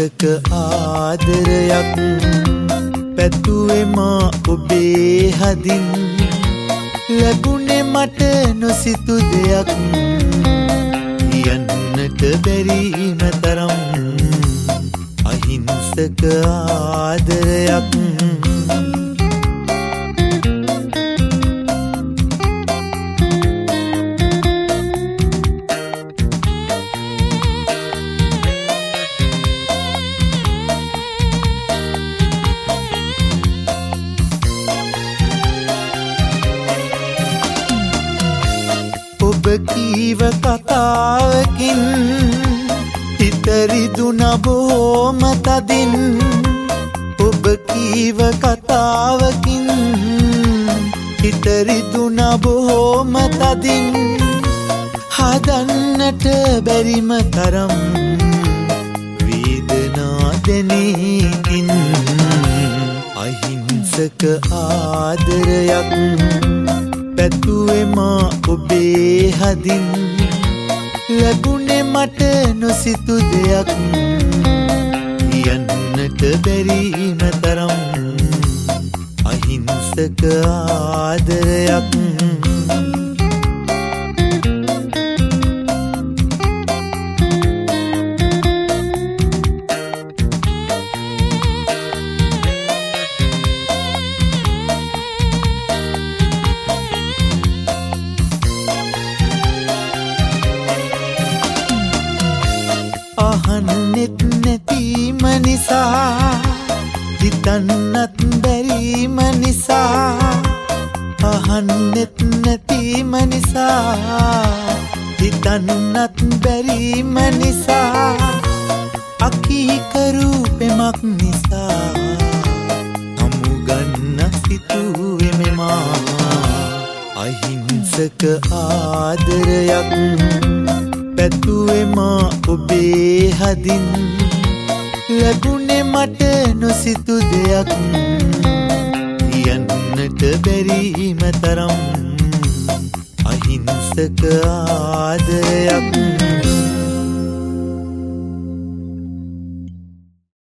අහිංසක ආදරයක් පැතුවේ මා ඔබේ හදින් ලැබුණේ මට නොසිතු දෙයක් කියන්නට බැරිම තරම් අහිංසක ආදරයක් ඔබ කීව කතාවකින් හිතරිදුන බොහොම තදින් ඔබ කීව කතාවකින් හිතරිදුන බොහොම තදින් හදන්නට බැරිම තරම් වේදනා දැනීකින් අහිංසක ආදරයක් පැතුවේ මා ඔබේ හදින් ලැබුණේ මට නොසිතු දෙයක් කියන්නට බැරිම තරම් අහිංසක ආදරයක් අහන්නෙත් නැතිම නිසා හිතන්නත් බැරිම නිසා අහන්නෙත් නැතිම නිසා හිතන්නත් බැරිම නිසා අකීකරු පෙමක් නිසා හමුගන්න සිතුවේ මෙමා අහිංසක ආදරයක් පැතුවේ මා ඔබේ හදින් ලැබුණේ මට නොසිතු දෙයක් කියන්නට බැරිම තරම් අහිංසක ආදරයක්